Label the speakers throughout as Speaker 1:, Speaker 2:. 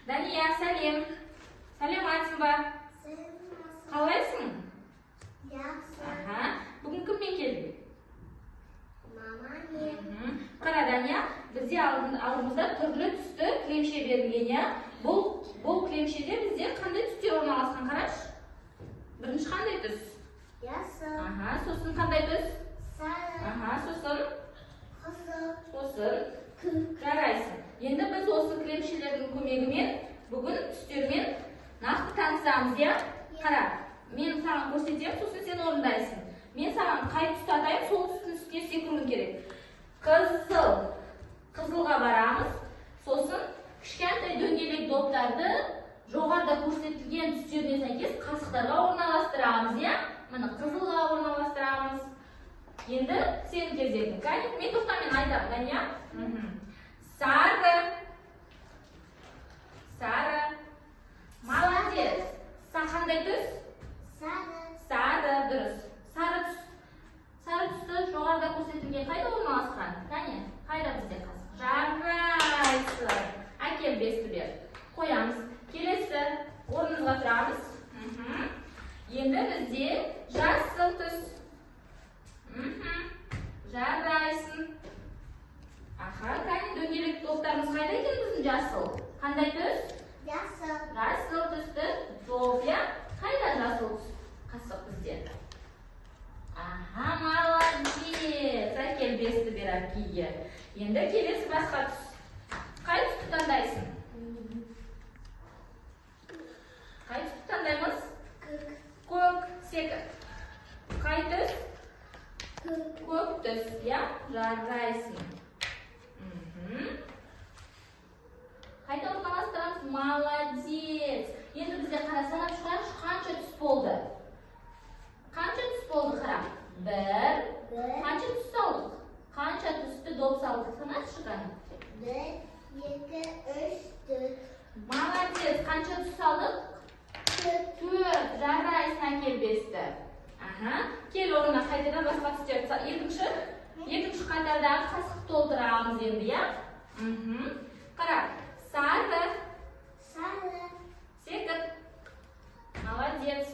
Speaker 1: Дания, сәлем. Сәлематсың ба? Қалайсың? Бүгін кіммен келдің?
Speaker 2: Мамамен.
Speaker 1: Қара, Дания, бізде алдымызда түрлі түсті кілемше берілген. Бұл кілемшеде бізде қандай түстер орналасқан, қараш? Бірінші қандай түс?
Speaker 2: Жасыл.
Speaker 1: Сосын қандай түс?
Speaker 2: Сары.
Speaker 1: Сосын?
Speaker 2: Қызыл.
Speaker 1: Сосын?
Speaker 2: Көк.
Speaker 1: Жарайсың. Енді біз осы кілемшелердің көмегімен бүгін түстермен нақты танысамыз, я? Қара, мен саған көрсетемін, сосын сен орындайсың. Мен саған қай түсті атайым, сол түстің үстіне секіруің керек. Қызыл. Қызылға барамыз. Сосын кішкентай дөңгелек доптарды жоғарыда көрсетілген түстеріне сәйкес қасықтарға орналастырамыз, я? Міне қызылға орналастырамыз. Енді сен кезегің. Мен тоқтамен айтамын, Дания. Сары. Сары. Молодец. Қандай түс?
Speaker 2: Сары.
Speaker 1: Сары, дұрыс. Сары түс. Сары түсті жоғарыда көрсетілген қайда орналасқан? Дания, қайда бізде қасық? Жарайсың. Әкел бесті бер. Қоямыз. Келесі орнымызға тұрамыз. Енді бізде жасыл түс. Жарайсың. Кәне, дөңгелек топтарымыз қайда екен біздің жасыл? Қандай түс?
Speaker 2: Жасыл.
Speaker 1: Жасыл түсті топ, я? Қайда жасыл түс? Қасық бізде. Молодец. Әкел бесті бер әпкеге. Енді келесі басқа түс. Қай түсті таңдайсың? Қай түсті таңдаймыз?
Speaker 2: Көк.
Speaker 1: Көк, секір. Қай түс?
Speaker 2: Көк.
Speaker 1: Көк түс, я? Жарайсың. Қайда орналастырамыз? Молодец. Енді бізде қара санап шығайықшы, қанша түс болды? Қанша түс болды, қара? Бір. Қанша түс салдық? Қанша түсті доп салдық? Санап шығайық.
Speaker 2: 1, 2, 3, 4.
Speaker 1: Молодец. Қанша түс салдық? 4. Жарайсың, әкел бесті. Кел орнына қайтадан басқа түстер. Екінші қатардағы қасық толтырамыз енді, я? Қара, сары.
Speaker 2: Сары.
Speaker 1: Секір. Молодец.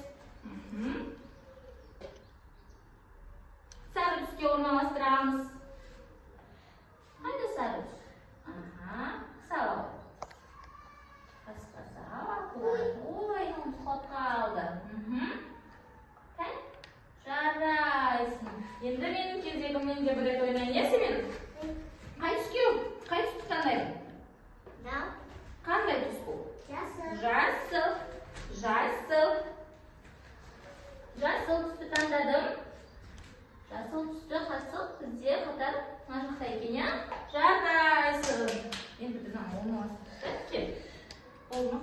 Speaker 1: Сары түске орналастырамыз. Қайда сары түс? Салау. Қасқа салау. Ой, ұмытып қалды. Жарайсың. Енді менің кезегіммен де бір рет ойнайын, есі мен? Қай түсті таңдаймын? Қандай түс бұл?
Speaker 2: Жасыл.
Speaker 1: Жасыл. Жасыл түсті таңдадым. Жасыл түсті қасық бізде қатар мына жақта екен, я? Жарайсың. Енді біздің орналастырып кел. Болма.